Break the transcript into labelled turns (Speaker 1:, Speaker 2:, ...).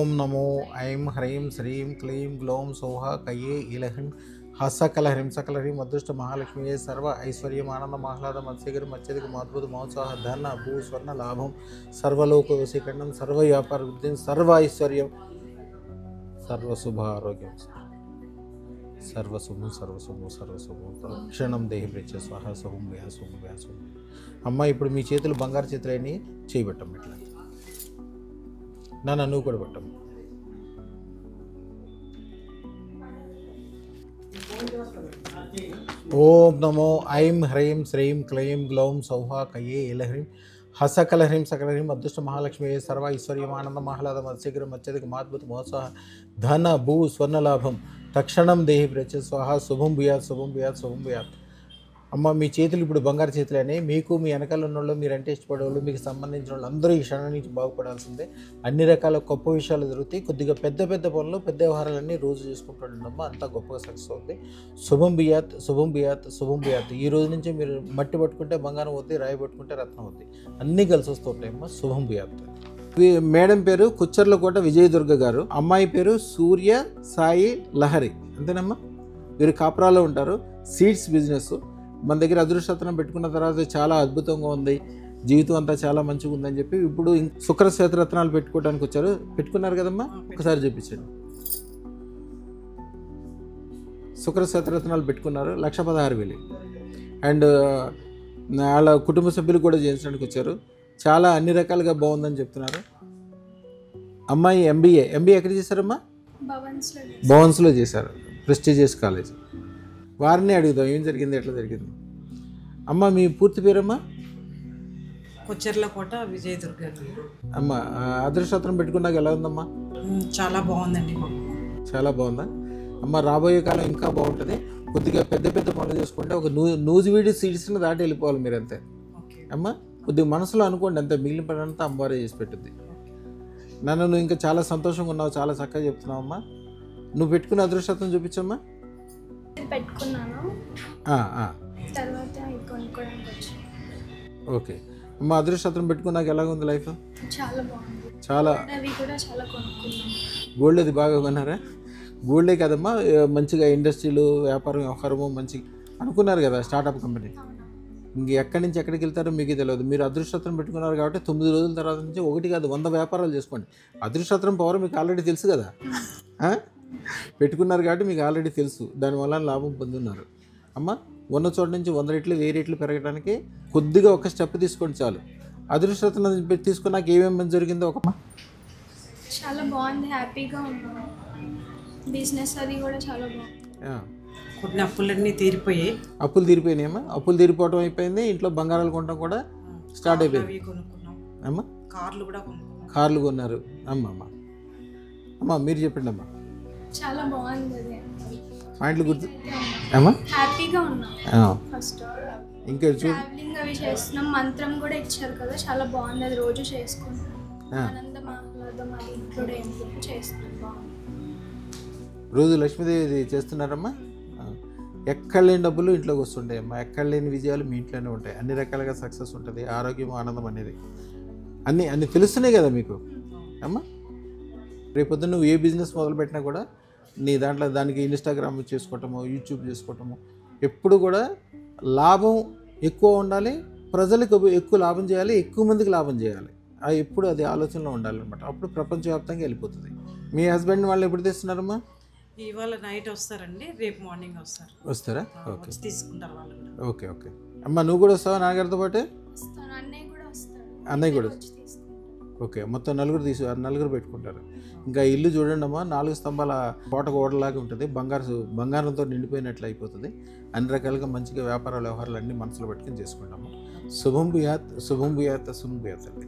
Speaker 1: ఓం నమో ఐం హ్రీం శ్రీం క్లీం గ్లౌం సౌహ కయే ఇలహ్రీం హసకలహ్రీం సకలహ్రీం అదృష్ట మహాలక్ష్మి సర్వ ఐశ్వర్యం ఆనందం ఆహ్లాదం మత్స్యగిరి మత్స్యదికి అద్భుత మహోత్సాహ ధన భూ స్వర్ణ లాభం సర్వలోక వశీకరణం సర్వ వ్యాపార వృద్ధి సర్వ ఐశ్వర్యం సర్వశుభ ఆరోగ్యం సర్వశుభం సర్వశుభం సర్వశుభం క్షణం దేహి ప్రేచ స్వాహ శుభం వ్యా శుభం వ్యా శుభం. అమ్మ ఇప్పుడు మీ చేతులు బంగారు చేతులని చేయబెట్టం ఇట్లా నాన్న నువ్వు కూడా పెట్టం. ఓం నమో ఐం హ్రీం శ్రీం క్లీం గ్లౌం సౌహ కయే ఇలహ్రీం హసకలహ్రీం సకలహ్రీం అదృష్ట మహాలక్ష్మి సర్వ ఐశ్వర్యం ఆనందం ఆహ్లాదం మత్స్యగిరి మత్స్యదికి అద్భుత మహోత్సాహ ధన భూ స్వర్ణ లాభం తక్షణం దేహి ప్రచ స్వాహ శుభం భూయాత్ శుభం భూయాత్ శుభం భూయాత్. అమ్మ మీ చేతులు ఇప్పుడు బంగారు చేతులనే మీకు మీ వెనకాల ఉన్న వాళ్ళు మీరంటే ఇష్టపడేవాళ్ళు మీకు సంబంధించిన వాళ్ళు అందరూ ఈ క్షణం నుంచి బాగుపడాల్సిందే. అన్ని రకాల గొప్ప విషయాలు జరుగుతాయి. కొద్దిగా పెద్ద పెద్ద పనులు పెద్ద వ్యవహారాలన్నీ రోజు చేసుకుంటుండమ్మ అంతా గొప్పగా సక్సెస్ అవుతుంది. శుభం బియాత్ శుభం బియాత్ శుభం బియాత్. ఈ రోజు నుంచి మీరు మట్టి పట్టుకుంటే బంగారం అవుతుంది, రాయి పట్టుకుంటే రత్నం అవుతుంది, అన్నీ కలిసి వస్తూ ఉంటాయమ్మా. శుభం బియాత్. మేడం పేరు కుచ్చర్లకోట విజయదుర్గ గారు, అమ్మాయి పేరు సూర్య సాయి లహరి అంతేనమ్మా. వీరు కాపురాలో ఉంటారు. సీడ్స్ బిజినెస్ మన దగ్గర అదృష్టరత్నం పెట్టుకున్న తర్వాత చాలా అద్భుతంగా ఉంది, జీవితం అంతా చాలా మంచిగా ఉందని చెప్పి ఇప్పుడు శుక్ర శ్వేతరత్నాలు పెట్టుకోవడానికి వచ్చారు. పెట్టుకున్నారు కదమ్మా, ఒకసారి చూపించండి. శుక్ర శ్వేతరత్నాలు పెట్టుకున్నారు, 1,16,000. అండ్ వాళ్ళ కుటుంబ సభ్యులు కూడా చేయించడానికి వచ్చారు. చాలా అన్ని రకాలుగా బాగుందని చెప్తున్నారు. అమ్మాయి ఎంబీఏ ఎక్కడ చేశారమ్మా? భవన్స్లో చేశారు, ప్రెస్టీజియస్ కాలేజ్. వారిని అడుగుదాం ఏం జరిగింది, ఎట్లా జరిగింది. అమ్మ మీ పూర్తి పేరమ్మా?
Speaker 2: కుచ్చర్లకోట విజయదుర్గ.
Speaker 1: అమ్మ అదృష్టరత్నం పెట్టుకున్నాక ఎలా ఉందమ్మా?
Speaker 2: చాలా బాగుందండి.
Speaker 1: చాలా బాగుందా అమ్మ? రాబోయే కాలం ఇంకా బాగుంటుంది. కొద్దిగా పెద్ద పెద్ద పనులు చేసుకుంటే ఒక నూజివీడి సీడ్స్ని దాటి వెళ్ళిపోవాలి మీరు అంతే అమ్మ. కొద్దిగా మనసులో అనుకోండి అంతే, మిగిలిన పని అంతా అమ్మవారే చేసి పెట్టింది. నన్ను నువ్వు ఇంకా చాలా సంతోషంగా ఉన్నావు, చాలా చక్కగా చెప్తున్నావు అమ్మా. నువ్వు పెట్టుకున్న అదృష్టరత్నం చూపించమ్మా.
Speaker 3: పెట్టుకున్నాను తర్వాత కొనుక్కోవడానికి.
Speaker 1: ఓకే అమ్మ, అదృష్టరత్నం పెట్టుకున్నాక ఎలా ఉంది లైఫ్?
Speaker 3: చాలా బాగుంది.
Speaker 1: చాలా
Speaker 3: అవి కూడా చాలా కొనుక్కున్నాను.
Speaker 1: గోల్డ్ అది బాగా కొన్నారా? గోల్డే కదమ్మా, మంచిగా ఇండస్ట్రీలు వ్యాపారం వ్యవహారము మంచి అనుకున్నారు కదా, స్టార్టప్ కంపెనీ. ఇంక ఎక్కడి నుంచి ఎక్కడికి వెళ్తారో మీకు తెలియదు. మీరు అదృష్టరత్నం పెట్టుకున్నారు కాబట్టి 9 రోజుల తర్వాత నుంచి 1 కాదు 100 వ్యాపారాలు చేసుకోండి. అదృష్టరత్నం పవర్ మీకు ఆల్రెడీ తెలుసు కదా, పెట్టుకున్నారు కాబట్టి మీకు ఆల్రెడీ తెలుసు, దానివల్ల లాభం పొందున్నారు. అమ్మ ఉన్న చోట నుంచి 100 రెట్లు 1000 రెట్లు పెరగడానికి కొద్దిగా ఒక స్టెప్ తీసుకోండి చాలు. అదృష్టరత్నం తీసుకున్నాక ఏమేమి జరిగిందో ఒక
Speaker 3: చాలా బాగుంది, హ్యాపీగా ఉన్నాను. బిజినెస్ అది కూడా చాలా బాగుంది.
Speaker 2: కొన్ని అప్పులన్నీ తీరిపోయాయి.
Speaker 1: అప్పులు తీరిపోయినాయమ్మా? అప్పులు తీరిపోవడం అయిపోయింది, ఇంట్లో బంగారాలు కొనడం కూడా స్టార్ట్ అయిపోయింది. అమ్మ కార్లు కొన్నారు. అమ్మ మీరు చెప్పండి అమ్మా.
Speaker 3: చాలా బాగుంది,
Speaker 1: పాయింట్లు గుర్తు అమ్మా.
Speaker 3: హ్యాపీగా ఉన్నాం. ఫస్ట్
Speaker 1: ఇంకా
Speaker 3: ట్రావెలింగ్ అవి చేస్తున్నాం, మంత్రం కూడా ఇచ్చారు కదా, చాలా బాగుంది. అది రోజు చేసుకుంటాం, ఆనందం ఆహ్లాదం అది ఇంట్లో చేస్తున్నాం. బాగుంది.
Speaker 1: రోజు లక్ష్మీదేవి చేస్తున్నారమ్మా. ఎక్కడ లేని డబ్బులు ఇంట్లోకి వస్తుంటాయి అమ్మా, ఎక్కడ లేని విజయాలు మీ ఇంట్లోనే ఉంటాయి. అన్ని రకాలుగా సక్సెస్ ఉంటుంది, ఆరోగ్యం ఆనందం అనేది అన్నీ తెలుస్తున్నాయి కదా మీకు అమ్మా. రేపొద్దు నువ్వు ఏ బిజినెస్ మొదలుపెట్టినా కూడా నీ దానికి ఇన్స్టాగ్రామ్ చేసుకోవటము, యూట్యూబ్ చేసుకోవటము, ఎప్పుడు కూడా లాభం ఎక్కువ ఉండాలి, ప్రజలకు ఎక్కువ లాభం చేయాలి, ఎక్కువ మందికి లాభం చేయాలి. ఎప్పుడు అది ఆలోచనలో ఉండాలన్నమాట. అప్పుడు ప్రపంచవ్యాప్తంగా వెళ్ళిపోతుంది. మీ హస్బెండ్ వాళ్ళు ఎప్పుడు తెస్తున్నారమ్మా?
Speaker 2: ఇవాళ నైట్ వస్తారండి, రేపు మార్నింగ్
Speaker 1: వస్తారా? ఓకే
Speaker 2: తీసుకుంటారు వాళ్ళు.
Speaker 1: ఓకే ఓకే అమ్మ, నువ్వు కూడా వస్తావా నాన్నగారితో పాటు? అన్నయ్య కూడా. ఓకే మొత్తం నలుగురు పెట్టుకుంటారు. ఇంకా ఇల్లు చూడండి అమ్మా, 4 స్తంభాల కోటకు ఓడలాగా ఉంటుంది, బంగారంతో నిండిపోయినట్లు అయిపోతుంది. అన్ని రకాలుగా మంచిగా వ్యాపారాలు వ్యవహారాలు అన్నీ మనసులో పెట్టుకుని చేసుకుంటాము. శుభం భూయాత్ శుభం భూయాత్ శుభం భూయాత్ అండి.